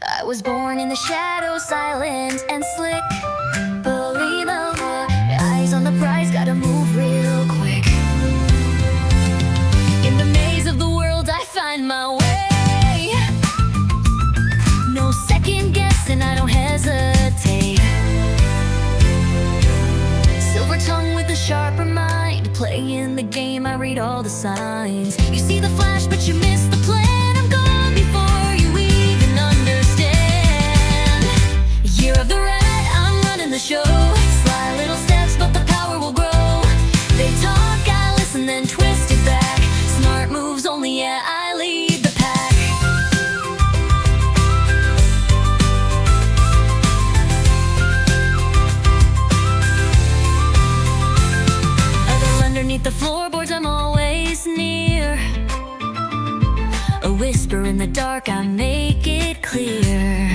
I was born in the shadows, silent and slick. Believe the war, eyes on the prize, gotta move real quick. In the maze of the world I find my way. No second guessing, I don't hesitate. Silver tongue with a sharper mind, playing the game, I read all the signs. You see the flash but you miss the plan. I'm gone before you even understand. Year of the rat, I'm running the show. Sly little steps but the power will grow. They talk, I listen, then twist it back. Smart moves only, yeah, I lead the pack. Other underneath the floorboards, I'm always near. A whisper in the dark, I make it clear.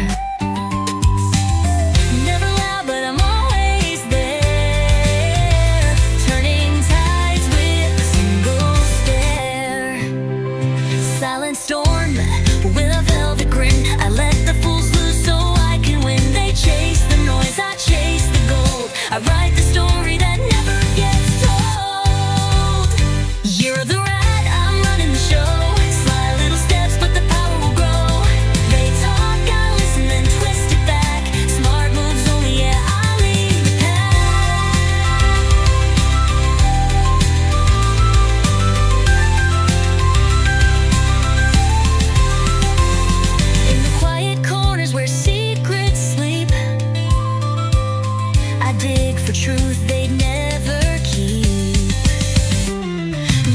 Never loud, but I'm always there. Turning tides with a single stare. Silent storm with a velvet grin. I let the fools loose so I can win. They chase the noise, I chase the gold. I write the story that never gets told. Year of the rat, I'm running the show. Sly little steps, but the power will grow. They talk, I listen, then twist it back. Smart moves only, yeah, I lead the pack. In the quiet corners where secrets sleep, I dig for truth they'd never keep.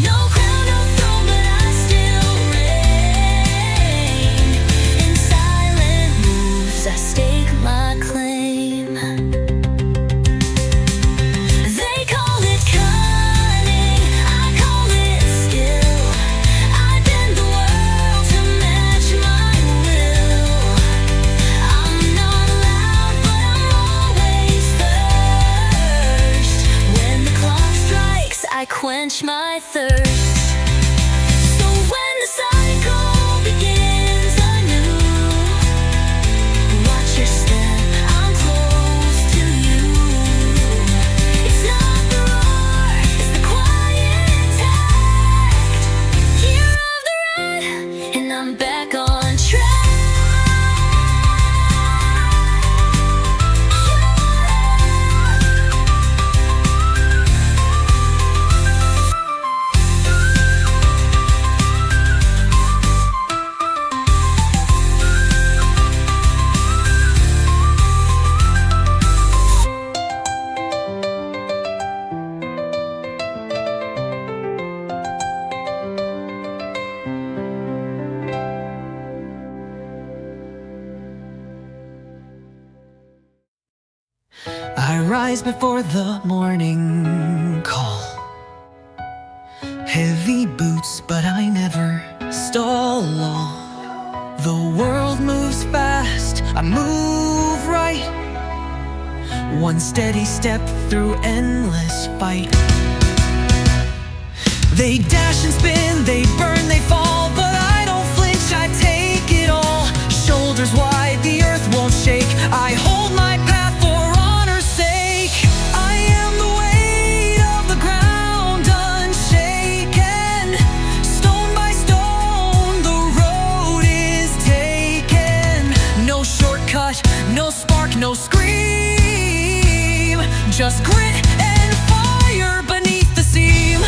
No crown, no throne, but I still reign. In silent moves, I stake my claim. They call it cunning, I call it skill. I bend the world to match my will. I'm not loud, but I'm always first. When the clock strikes, I quench my thirst. So when the cycle begins anew, watch your step, I'm close to you. It's not the roar, it's the quiet tact. Year of the rat, and I'm back on track. I rise before the morning call. Heavy boots, but I never stall. The world moves fast, I move right. One steady step through endless fight. They dash and spin, they burn, they fall, but I don't flinch, I take it all. Shoulders wide, the earth won't shake. I hold my path for honor's sake. I am the weight of the ground unshaken. Stone by stone, the road is taken. No shortcut, no spark, no scream. Just grit and fire beneath the seam.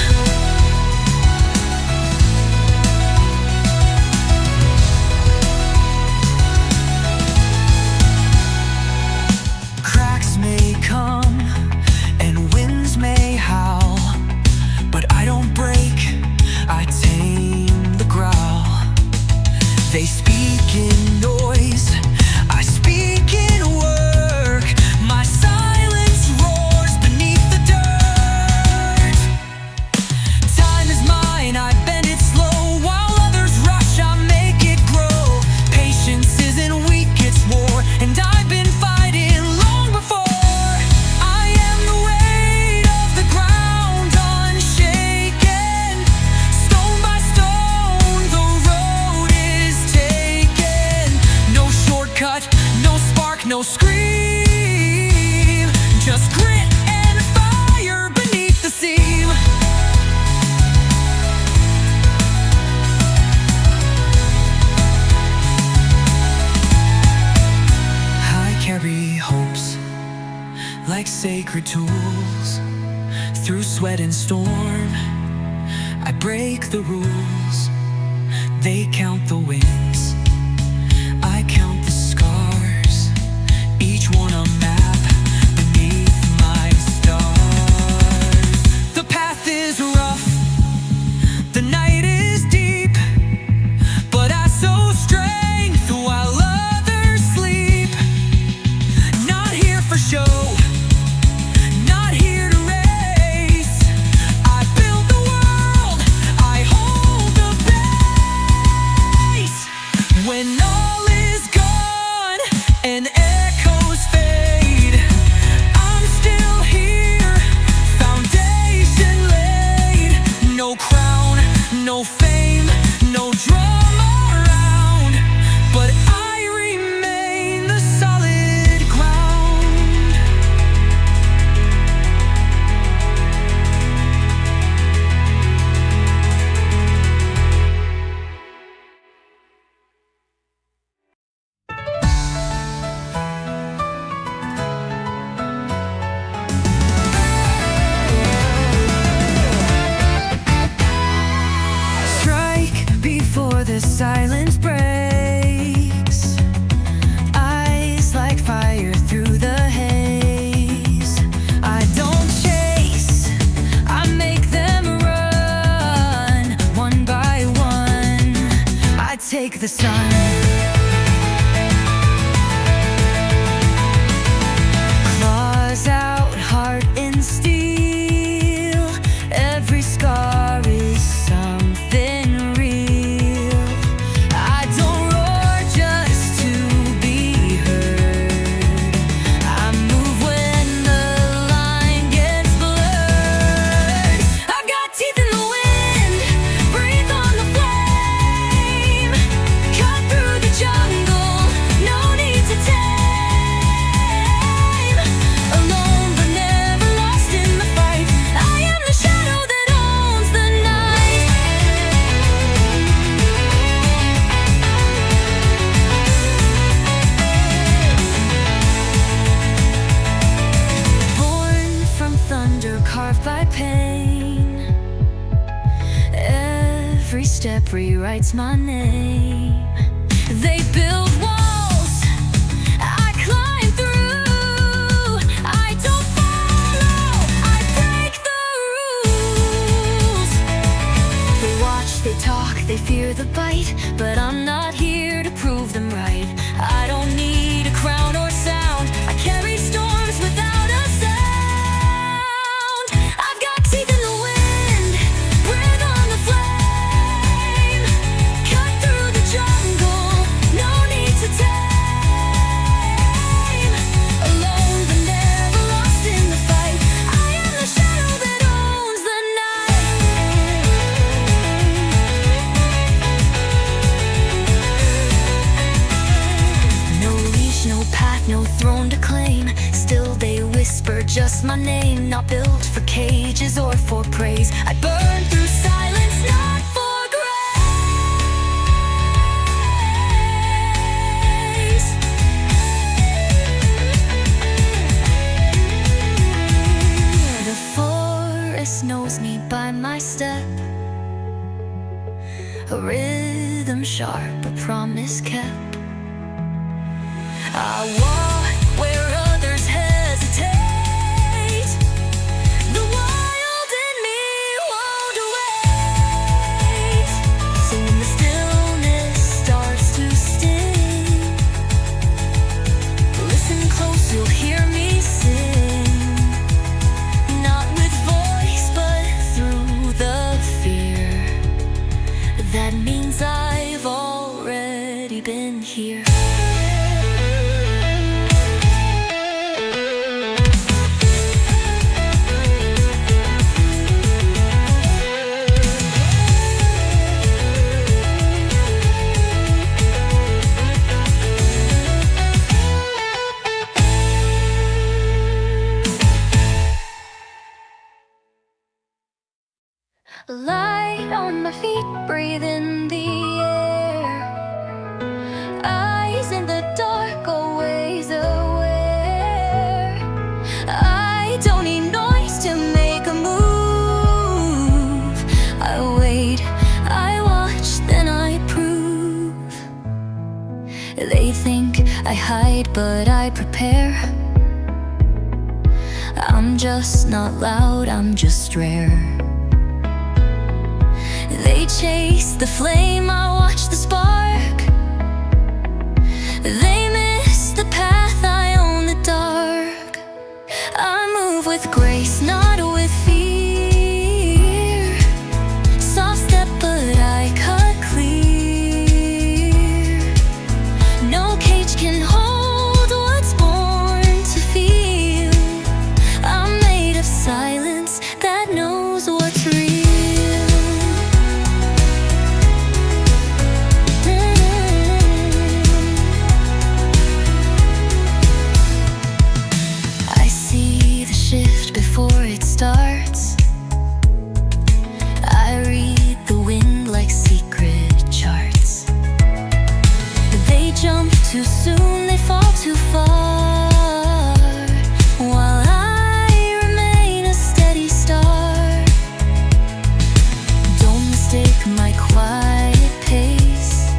Cracks may come and winds may howl, but I don't break, I tame the growl. They speak in noise, I speak in work. My silence roars beneath no scream, just grit and fire beneath the seam. I carry hopes like sacred tools. Through sweat and storm, I break the rules. They count the wings, I count the scars, each one a map beneath my stars. The path is rough, the night is deep, but I sow strength while others sleep. Not here for show, not here to race. I build the world, I hold the base. When all is gone and echoes fade, I'm still here, foundation laid. No crown, no fame, no drama around, but I remain the solid ground. Strike before the silence breaks. Eyes like fire through the haze. I don't chase, I make them run. One by one, I take the sun. Claws out, heart in steel. Every scar is something real. I don't roar just to be heard. I move when the line gets blurred. I've got teeth in the wind, breathe on the flame. Cut through the jungle, no need to tame. Alone but never lost in the fight. I am the shadow that owns the night. Born from thunder, carved by pain. Every step rewrites my name. They build walls, I climb through. I don't follow, I break the rules. They watch, they talk, they fear the bite, but I'm not here to prove them right. I don't need a crown or sound, I carry storms without a sound. I've got teeth in the wind, breathe on the flame. Cut through the jungle, no need to tame. Alone but never lost in the fight. I am the shadow that owns the night. No leash, no path, no throne to claim. Still they whisper just my name. Not built for cages or for praise. I burn through silence, not for grace. The forest knows me by my step. A rhythm sharp, a promise kept. I walk where others hesitate. The wild in me won't wait. So when the stillness starts to sting, listen close, you'll hear me sing. Not with voice, but through the fear. That means I've already been here. breathe in the air. Eyes in the dark, always aware. I don't need noise to make a move. I wait, I watch, then I prove. They think I hide, but I prepare. I'm just not loud, I'm just rare. They chase the flame, I watch the spark. They miss the path, I own the dark. I move with grace, not with fear. Soft step, but I cut clear. No cage can hold what's born to feel. I'm made of silence that knows what's real. I see the shift before it starts. I read the wind like secret charts. They jump too soon, they fall too far, while I remain a steady star. Don't mistake my quiet pace.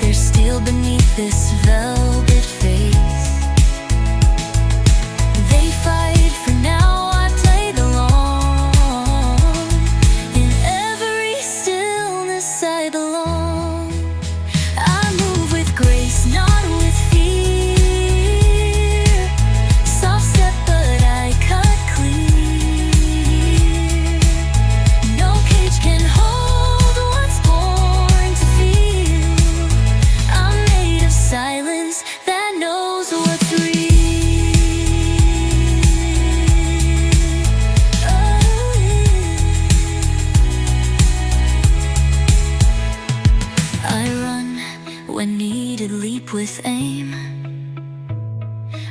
There's steel beneath this velvet face. They fight for now, I play the long. In every stillness I belong. I move with grace, not with fear. Soft step, but I cut clear. No cage can hold what's born to feel. I'm made of silence that knows what's real. I run when needed, leap with aim.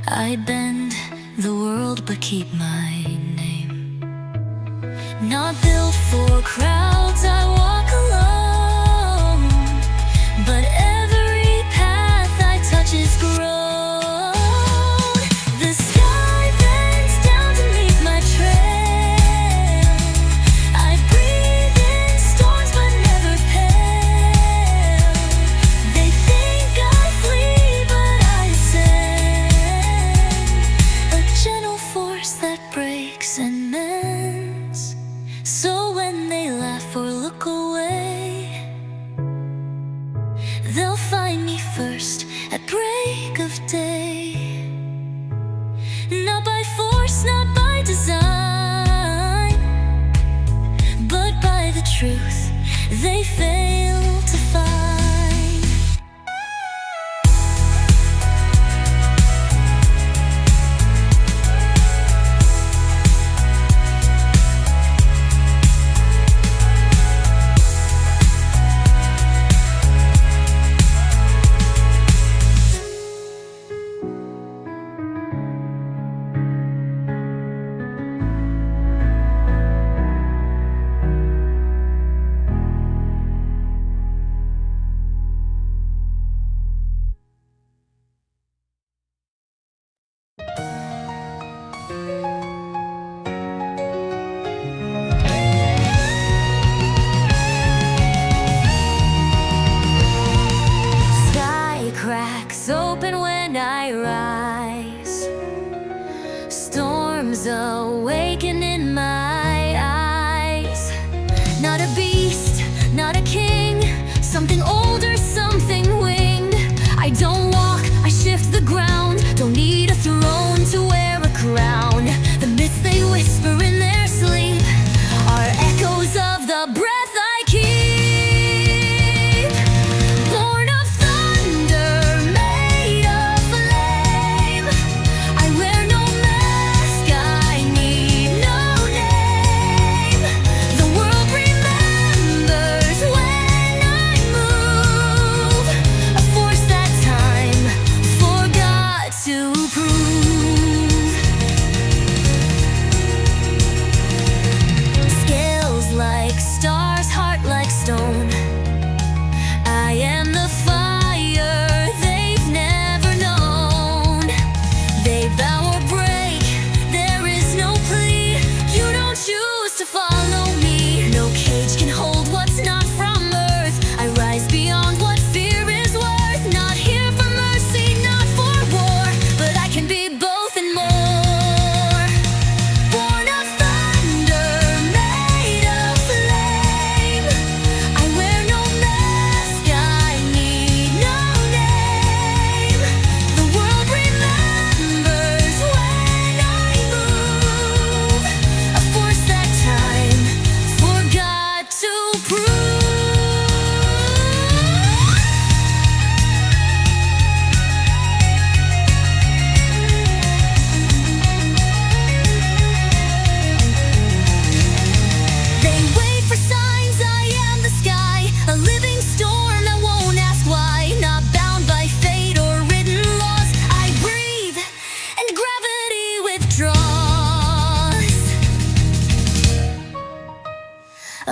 I bend the world but keep my name. Not built for crowds, I walk alone. But every path I touch is grown. The sky bends down to meet my trail. I breathe in storms but never pale. They think I flee, but I ascend. A gentle force that breaks and mends. So when they laugh or look away, they'll find me first at break of day. Not by force, not by design, but by the truth they fail to find. Sky cracks open when I rise. Storms awaken in my eyes. Not a beast, not a king. Something older, something winged. I don't walk, I shift the ground. Don't need a throne to wear a crown. The myths they whisper in their sleep are echoes of the breath I keep. Born of thunder, made of flame. I wear no mask, I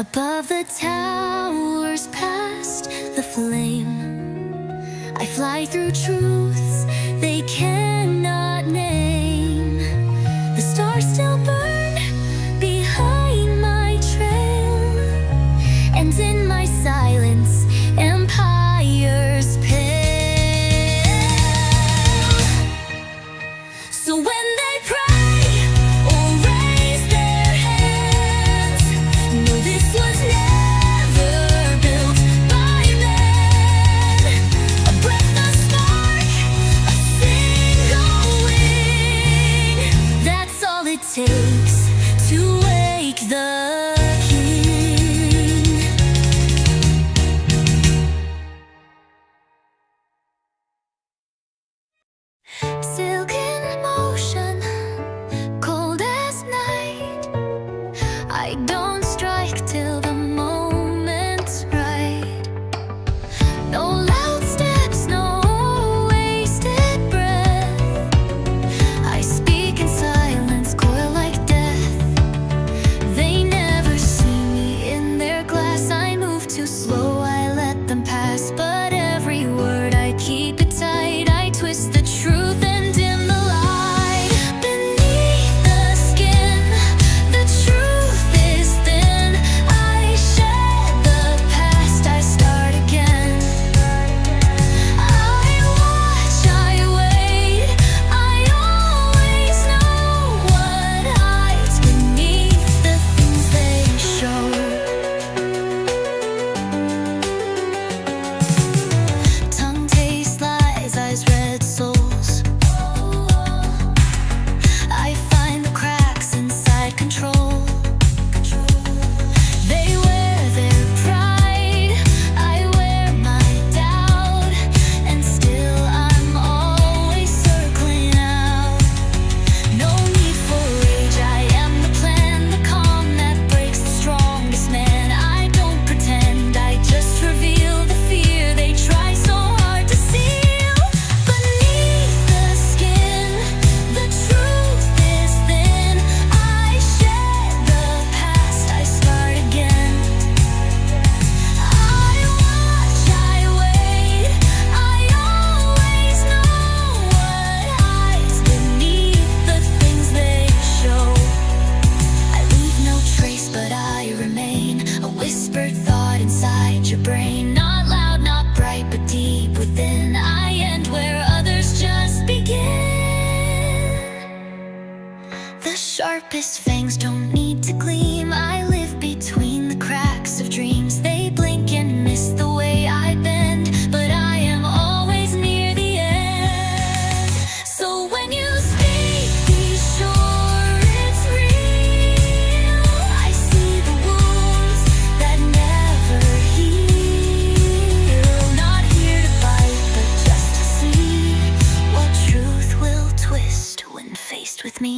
Above the towers, past the flame, I fly through truths they cannot name. The stars still burn behind my trail, and in my silence, empires pale. So when they pray or raise their hands, know this was never built by man. A breath, a spark, a single wing, that's all it takes to wake the king. Silken motion, cold as night. I don't strike till the moment's right. No loud steps, no wasted breath. I speak in silence, coil like death. They never see me in their glass. I move too slow, I let them pass. But every word I keep it tight. I twist the truth and dim the light. Beneath the skin, the truth is thin. I shed the past, I start again. I watch, I wait, I always know what hides beneath the things they show. Tongue tastes lies, eyes red souls. I find the cracks inside control. They wear their pride, I wear my doubt, and still I'm always circling out. No need for rage, I am the plan, the calm that breaks the strongest man. I don't pretend, I just reveal the fear they try so hard to seal. Beneath the skin, the truth is thin. I shed the past, I start again. I watch, I wait, I always know what hides beneath the things they show. I leave no trace, but I remain a whispered thought inside your brain. Not loud, not bright, but deep within. I end where others just begin. The sharpest fangs don't need to gleam. I live between the cracks of dreams. They blink and miss the way I bend, but I am always near the end. So when you speak, be sure it's real. I see the wounds that never heal. Not here to bite, but just to see what truth will twist when faced with me.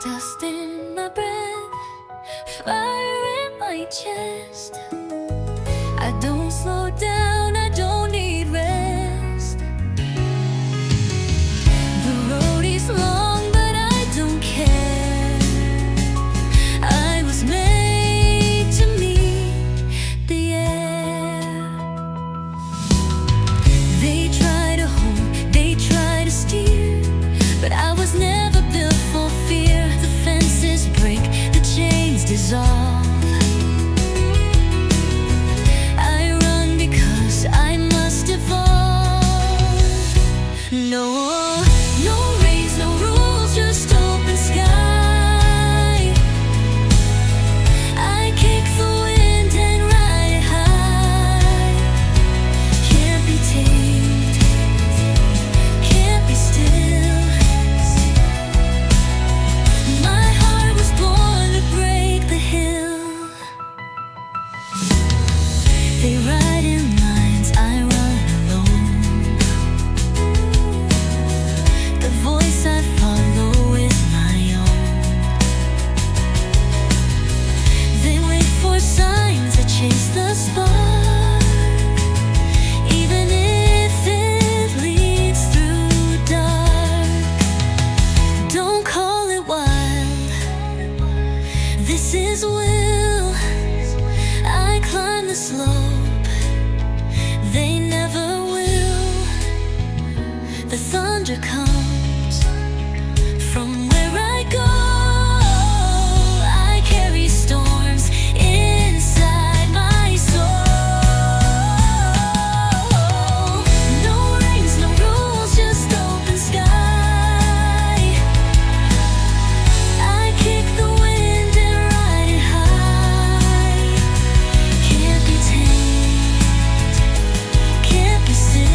Dust in my breath, fire in my chest. I don't slow down, I don't need rest. The road is long, but I don't care. I was made to meet the air. They try to hold, they try to steer, but I was never built for fear. The fences break, the chains dissolve. His will. I climb the slope, they never will. The thunder comes from where I go. I carry storms inside my soul. No rings, no rules, just open sky. I kick the wind and ride it high. Can't be tamed, can't be still.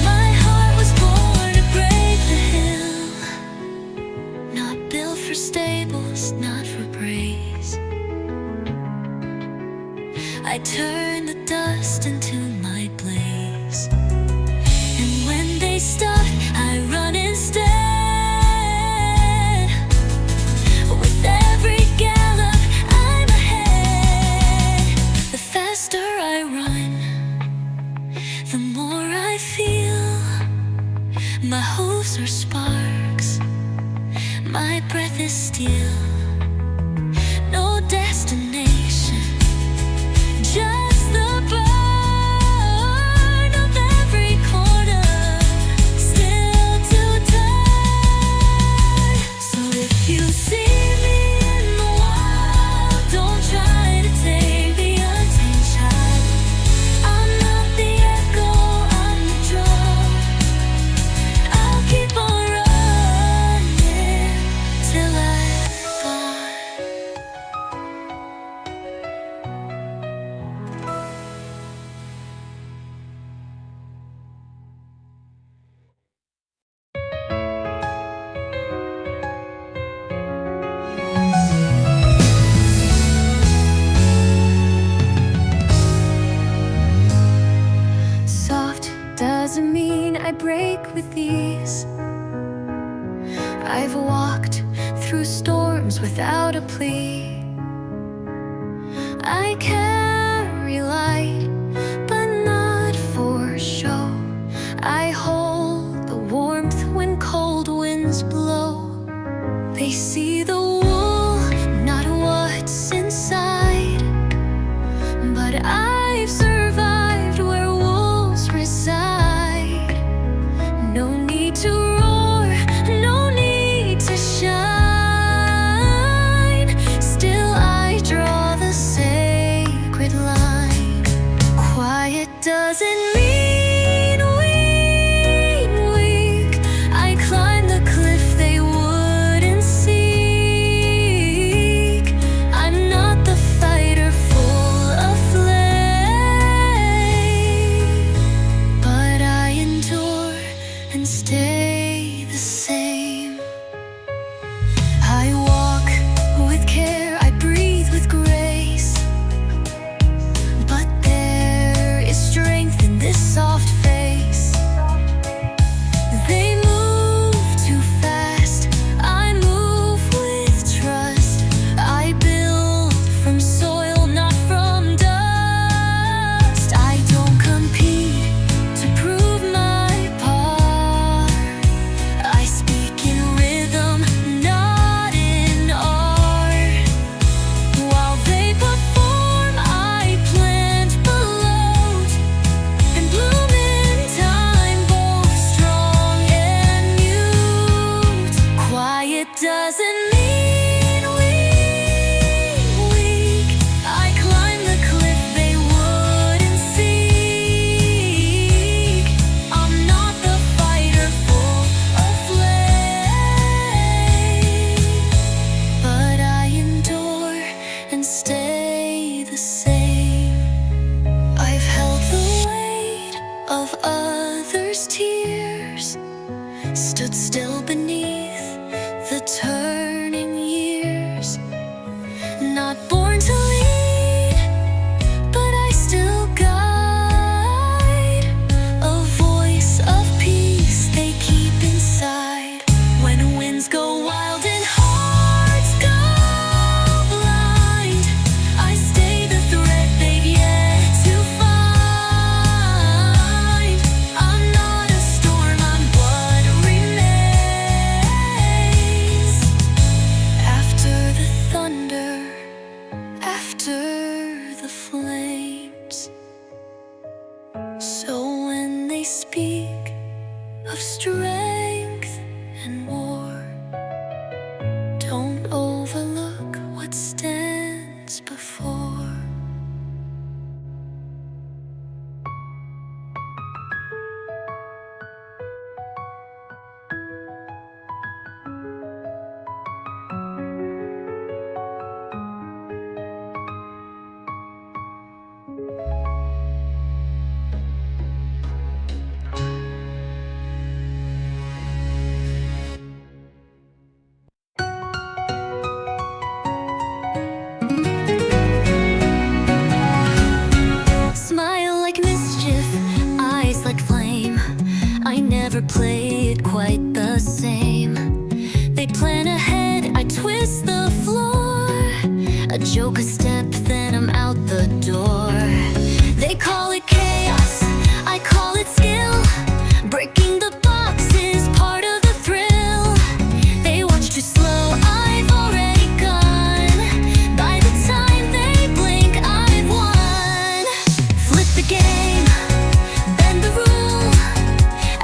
My heart was born to break the hill. Not built for stables, not for praise. I turn the dust into my blaze. And when they stop, I run instead. With every gallop, I'm ahead. The faster I run, the more I feel. My hopes are sparks, my breath is steel. No destination, just the burn of every corner, still to turn. So if you see me in the wild, don't try to take the untamed child. I'm not the echo, I'm the drum. I'll keep on running till I'm gone. Soft doesn't mean I break with ease. I've walked through storms without a plea. I carry light, but not for show. I hold the warmth when cold winds blow. They see the wool, not what's inside. But I've survived where wolves reside. No need to roar, no need to shine. Still I draw the sacred line. Quiet doesn't mean weak. I climb the cliff they wouldn't seek. I'm not the fighter full of flame, but I endure and stay the same. I walk with care, I breathe with grace. But there is strength in this soft face. They move too fast, I move with trust. I build from soil, not from dust. I don't compete to prove my part. I speak in rhythm, not in art. While they perform, I plant below and bloom in time, both strong and mute. Quiet doesn't mean weak. I climb the cliff they wouldn't seek. I'm not the fighter full of flame, but I endure and stay the same. I've held the weight of others' tears, stood still beneath the turning years. Not born to lead, but I still guide. A voice of peace they keep inside. When winds go wild and hearts go blind, I stay the thread they've yet to find. I'm not a storm, I'm what remains. of strength and war. Don't overlook what stands before. Smile like mischief, eyes like flame. I never play it quite the same. They plan ahead, I twist the floor. A joke a step, then I'm out the door. They call it chaos, I call it skill. Breaking the box is part of the thrill. They watch too slow, I've already gone. By the time they blink, I've won. Flip the game, bend the rule.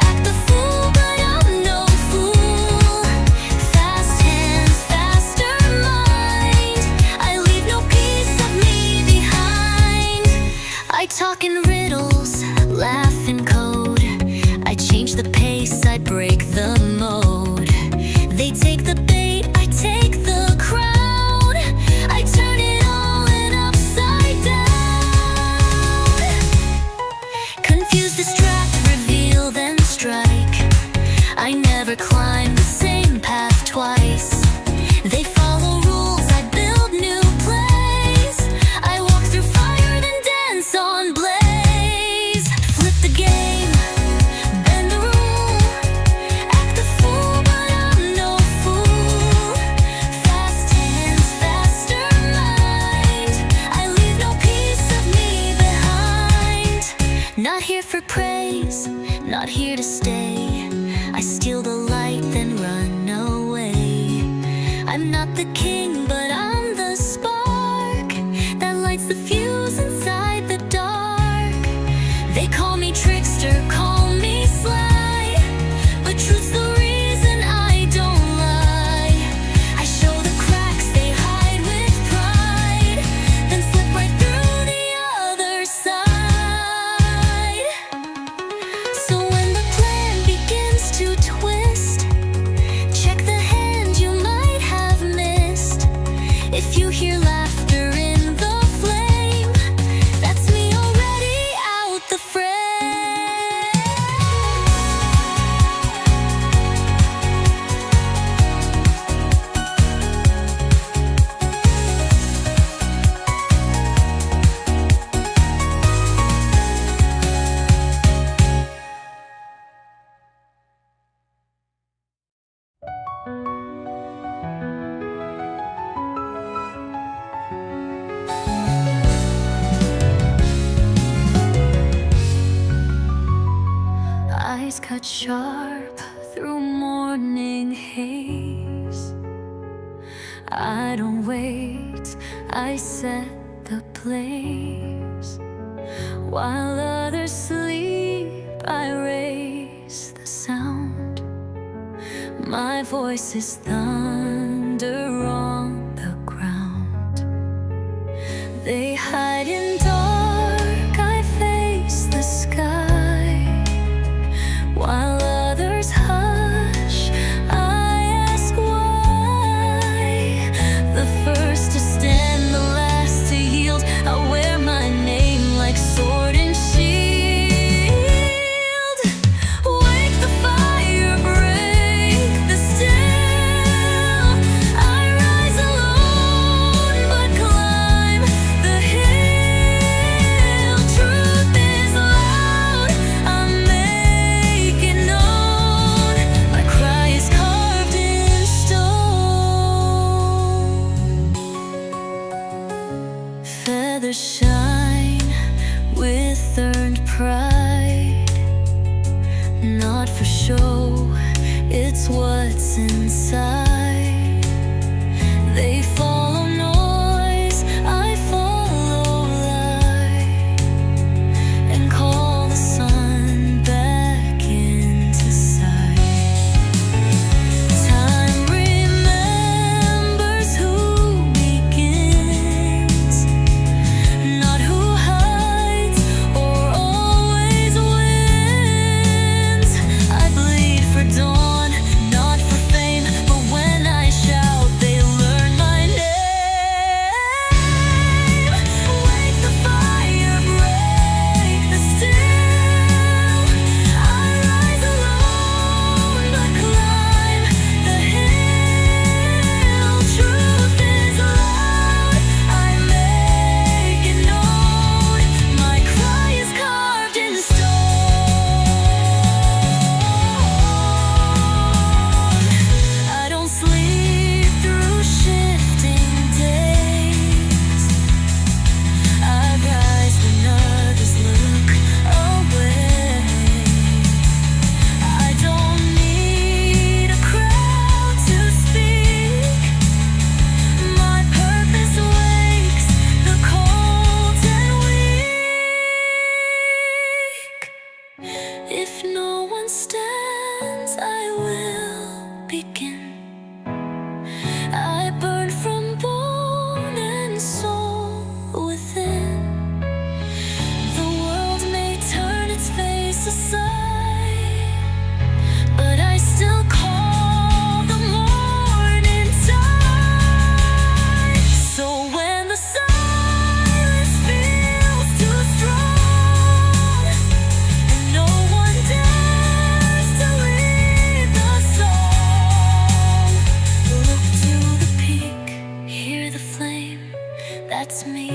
Act the fool, but I'm no fool. Fast hands, faster mind. I leave no piece of me behind. I talk in riddles, laugh in code. I change the pace, I break the mode. They take the bait, I take the crowd. I turn it all in upside down. Confuse, distract, reveal, then strike. I never climb the same path twice. They follow rules, I build new plays. I walk through fire, then dance on blaze. Flip the game, bend the rule. Act the fool, but I'm no fool. Fast hands, faster mind. I leave no piece of me behind. Not here for praise, not here to stay. I steal the light, then run away. I'm not the king, but I'm the spark that lights the fuse inside the dark. They call me trickster, call me sly, but truth's the reason I don't lie. I show the cracks they hide with pride, then slip right through the other side. So when the plan begins to twist, check the hand you might have missed. If you hear laughter in the flame, that's me already out the frame. Eyes cut sharp through morning haze. I don't wait, I set the place. While others sleep, I raise the sound. My voice is thunder on the ground. They hide in dark, I face the sky. While others hush, I ask why. The first to stand, the last to yield. I wear my name like sword and shield. Wake the fire, break the still. I rise alone, but climb the hill. Truth is loud, I'm making known. My cry is carved in stone. Feathers shine with earned pride. Not for show, it's what's inside. They follow noise, I follow light, and call the sun back into sight. I will begin. I burn from bone and soul within. The world may turn its face aside, but I still call the morning tide. So when the silence feels too strong and no one dares to lead the song, look to the peak, hear the flame. That's me.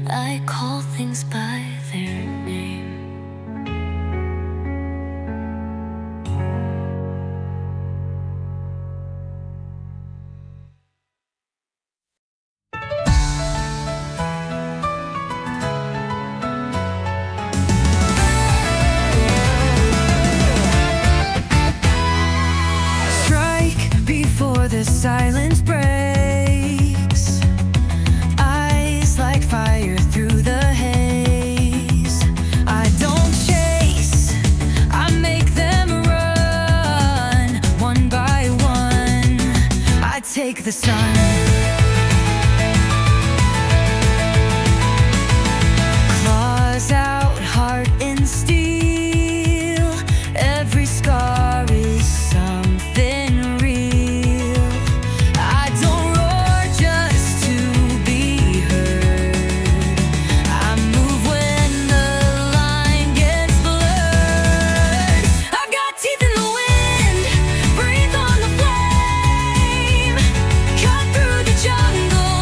I call things by their name. Strike before the silence breaks. Eyes like fire through the haze. I don't chase, I make them run. One by one, I take the sun. Claws out, heart in steel. Every scar is something real. I don't roar just to be heard. I move when the line gets blurred. I've got teeth in the wind, breathe on the flame. Cut through the jungle,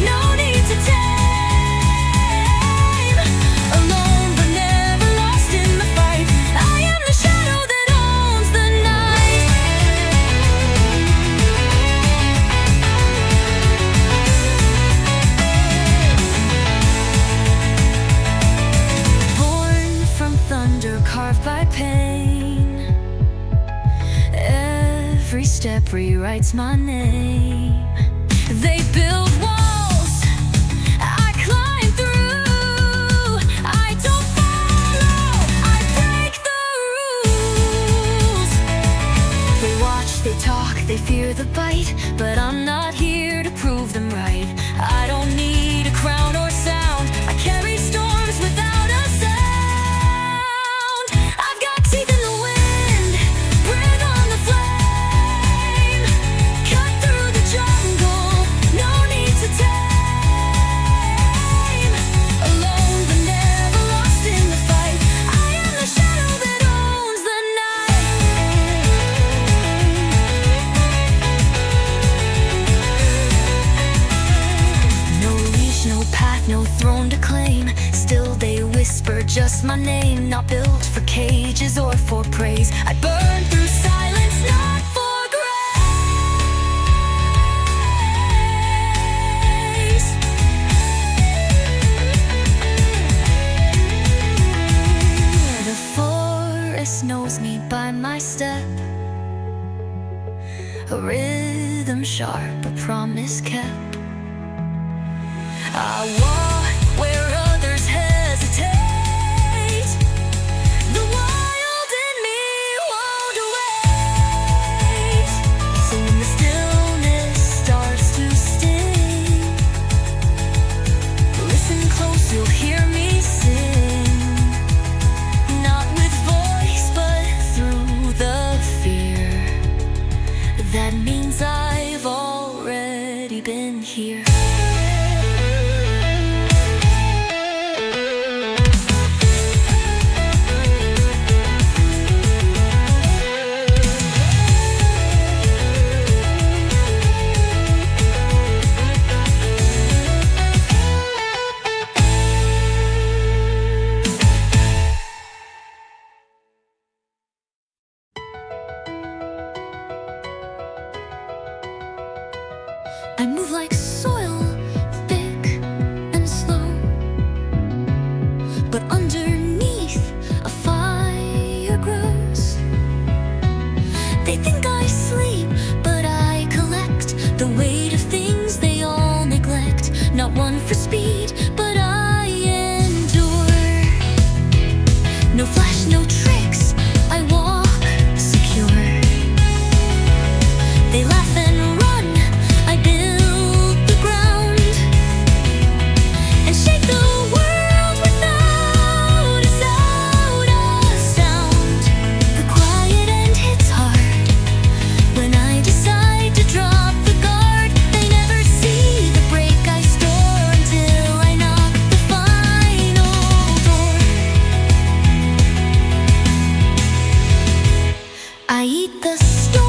no need to tame. Alone but never lost in the fight. I am the shadow that owns the night. Born from thunder, carved by pain. Every step rewrites my name. They build walls, I climb through. I don't follow, I break the rules. They watch, they talk, they fear the bite, but I'm not here to prove them right. I don't need a crown or sound. I carry storms without a sound. I've got teeth in the wind, breathe on the flame. Cut through the jungle, no need to tame. Alone but never lost in the fight. I am the shadow that owns the night. No leash, no path, no throne to claim. Still they whisper just my name. Not built for cages or for praise. I burn through silence, not for grace. The forest knows me by my step. A rhythm sharp, a promise kept. I walk where others hesitate. The wild in me won't wait. So when the stillness starts to sting, listen close, you'll hear me sing. Not with voice, but through the fear. That means I've already been here. I move like soil, thick and slow, but underneath a fire grows. They think I sleep, but I collect the weight of things they all neglect. Not one for speed, but I endure. No flash, no tricks, I walk secure. storm.